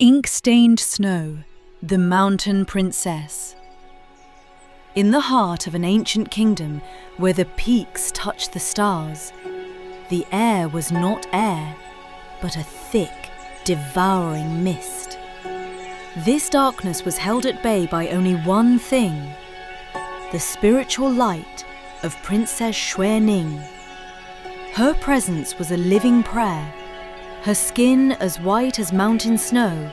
Ink-stained snow, the mountain princess. In the heart of an ancient kingdom where the peaks touched the stars, the air was not air, but a thick, devouring mist. This darkness was held at bay by only one thing: the spiritual light of Princess Xue Ning. Her presence was a living prayer, her skin as white as mountain snow,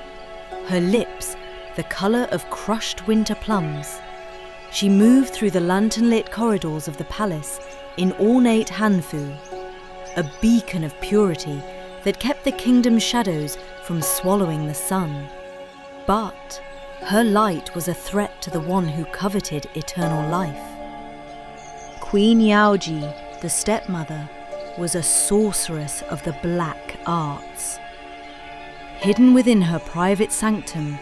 her lips the colour of crushed winter plums. She moved through the lantern-lit corridors of the palace in ornate hanfu, a beacon of purity that kept the kingdom's shadows from swallowing the sun. But her light was a threat to the one who coveted eternal life. Queen Yao Ji, the stepmother, was a sorceress of the black arts. Hidden within her private sanctum,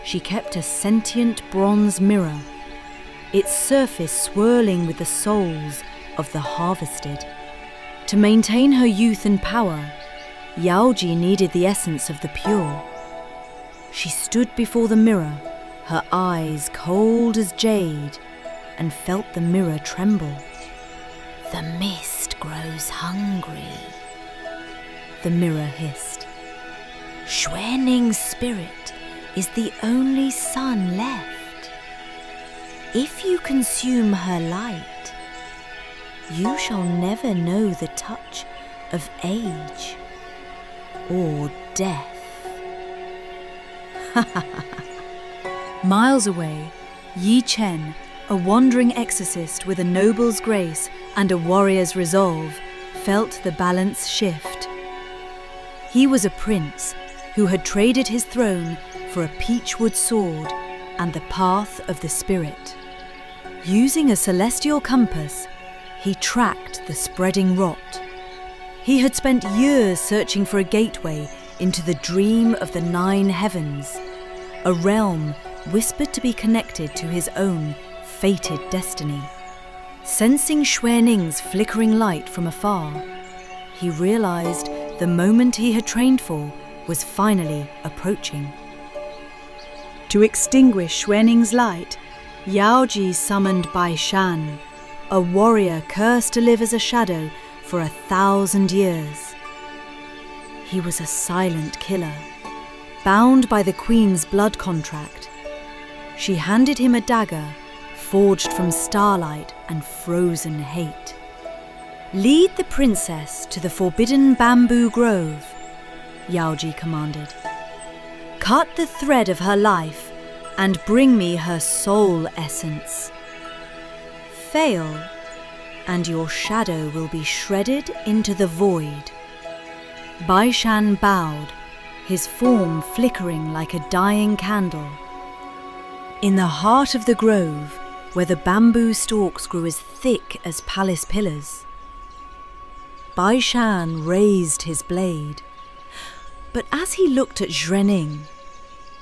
she kept a sentient bronze mirror, its surface swirling with the souls of the harvested. To maintain her youth and power, Yao Ji needed the essence of the pure. She stood before the mirror, her eyes cold as jade, and felt the mirror tremble. "The mist grows hungry," the mirror hissed. "Xue Ning's spirit is the only sun left. If you consume her light, you shall never know the touch of age or death." Miles away, Yichen, a wandering exorcist with a noble's grace and a warrior's resolve, felt the balance shift. He was a prince who had traded his throne for a peachwood sword and the path of the spirit. Using a celestial compass, he tracked the spreading rot. He had spent years searching for a gateway into the dream of the 9 heavens, a realm whispered to be connected to his own fated destiny. Sensing Xue Ning's flickering light from afar, he realized the moment he had trained for was finally approaching. To extinguish Xue Ning's light, Yao Ji summoned Bai Shan, a warrior cursed to live as a shadow for 1,000 years. He was a silent killer, bound by the queen's blood contract. She handed him a dagger forged from starlight and frozen hate. "Lead the princess to the forbidden bamboo grove," Yao Ji commanded. "Cut the thread of her life and bring me her soul essence. Fail, and your shadow will be shredded into the void." Bai Shan bowed, his form flickering like a dying candle. In the heart of the grove, where the bamboo stalks grew as thick as palace pillars, Bai Shan raised his blade. But as he looked at Xue Ning,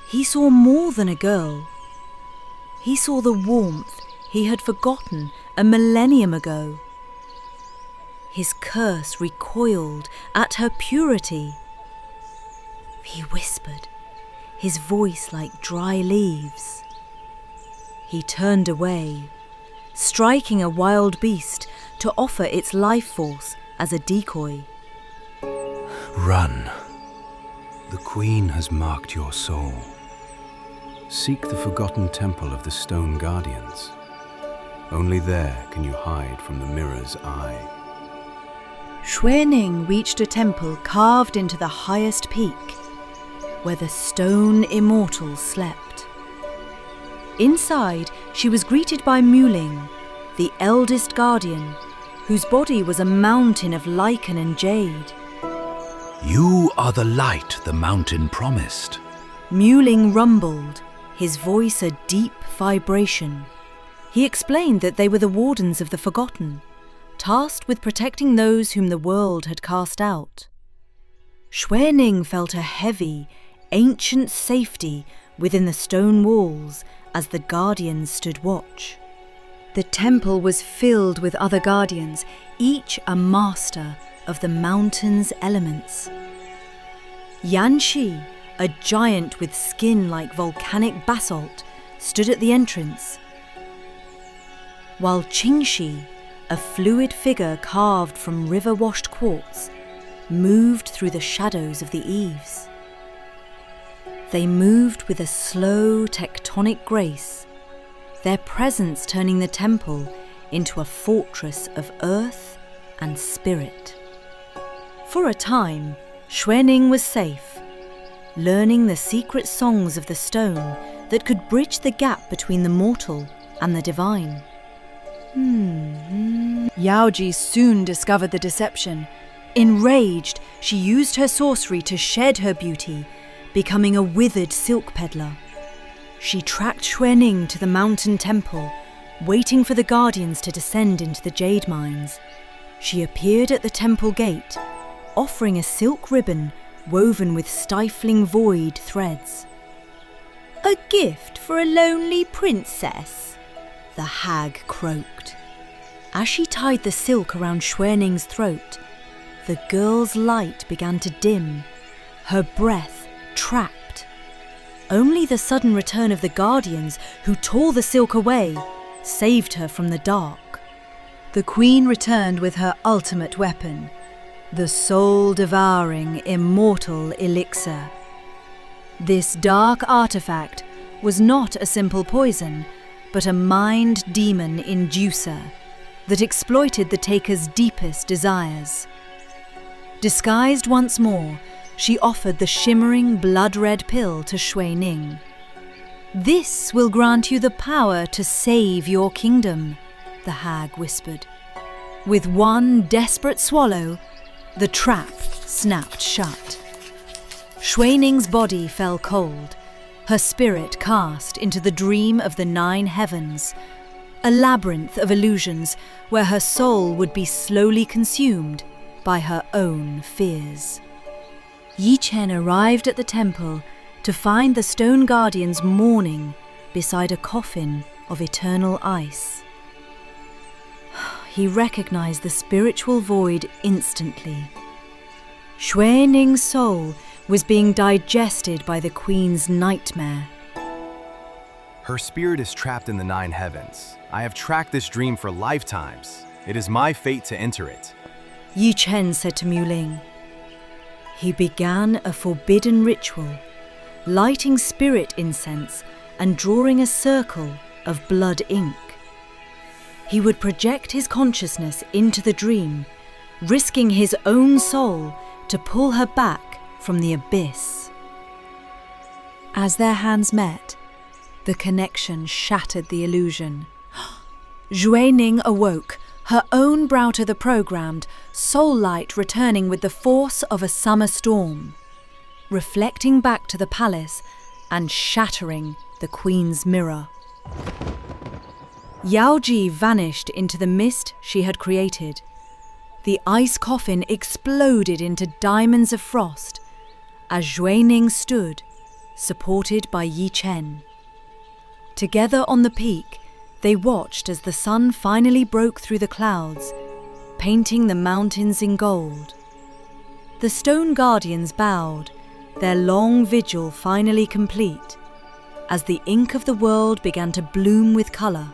he saw more than a girl. He saw the warmth he had forgotten a millennium ago. His curse recoiled at her purity. He whispered, his voice like dry leaves. He turned away, striking a wild beast to offer its life force as a decoy. "Run. The Queen has marked your soul. Seek the forgotten temple of the Stone Guardians. Only there can you hide from the mirror's eye." Xue Ning reached a temple carved into the highest peak, where the stone immortals slept. Inside, she was greeted by Muling, the eldest guardian, whose body was a mountain of lichen and jade. "You are the light the mountain promised." Muling rumbled, his voice a deep vibration. He explained that they were the wardens of the forgotten, tasked with protecting those whom the world had cast out. Xue Ning felt a heavy, ancient safety within the stone walls as the guardians stood watch. The temple was filled with other guardians, each a master of the mountain's elements. Yanxi, a giant with skin like volcanic basalt, stood at the entrance, while Qingxi, a fluid figure carved from river-washed quartz, moved through the shadows of the eaves. They moved with a slow, tectonic grace, their presence turning the temple into a fortress of earth and spirit. For a time, Xue Ning was safe, learning the secret songs of the stone that could bridge the gap between the mortal and the divine. Yao Ji soon discovered the deception. Enraged, she used her sorcery to shed her beauty, becoming a withered silk peddler. She tracked Xue Ning to the mountain temple, waiting for the guardians to descend into the jade mines. She appeared at the temple gate, offering a silk ribbon woven with stifling void threads. "A gift for a lonely princess," the hag croaked. As she tied the silk around Xue Ning's throat, the girl's light began to dim, her breath trapped. Only the sudden return of the guardians, who tore the silk away, saved her from the dark. The queen returned with her ultimate weapon, the soul-devouring immortal elixir. This dark artifact was not a simple poison, but a mind-demon inducer that exploited the taker's deepest desires. Disguised once more, she offered the shimmering blood-red pill to Xue Ning. "This will grant you the power to save your kingdom," the hag whispered. With one desperate swallow, the trap snapped shut. Xue Ning's body fell cold, her spirit cast into the dream of the 9 heavens, a labyrinth of illusions where her soul would be slowly consumed by her own fears. Yichen arrived at the temple to find the stone guardians mourning beside a coffin of eternal ice. He recognized the spiritual void instantly. Xue Ning's soul was being digested by the queen's nightmare. Her spirit is trapped in the 9 heavens. I have tracked this dream for lifetimes. It is my fate to enter it. Yichen said to Mu Ling. He began a forbidden ritual, lighting spirit incense and drawing a circle of blood ink. He would project his consciousness into the dream, risking his own soul to pull her back from the abyss. As their hands met, the connection shattered the illusion. Xue Ning awoke, her own brow to the programmed, soul light returning with the force of a summer storm, reflecting back to the palace and shattering the queen's mirror. Yao Ji vanished into the mist she had created. The ice coffin exploded into diamonds of frost as Xue Ning stood, supported by Yichen. Together on the peak, they watched as the sun finally broke through the clouds, painting the mountains in gold. The stone guardians bowed, their long vigil finally complete, as the ink of the world began to bloom with colour.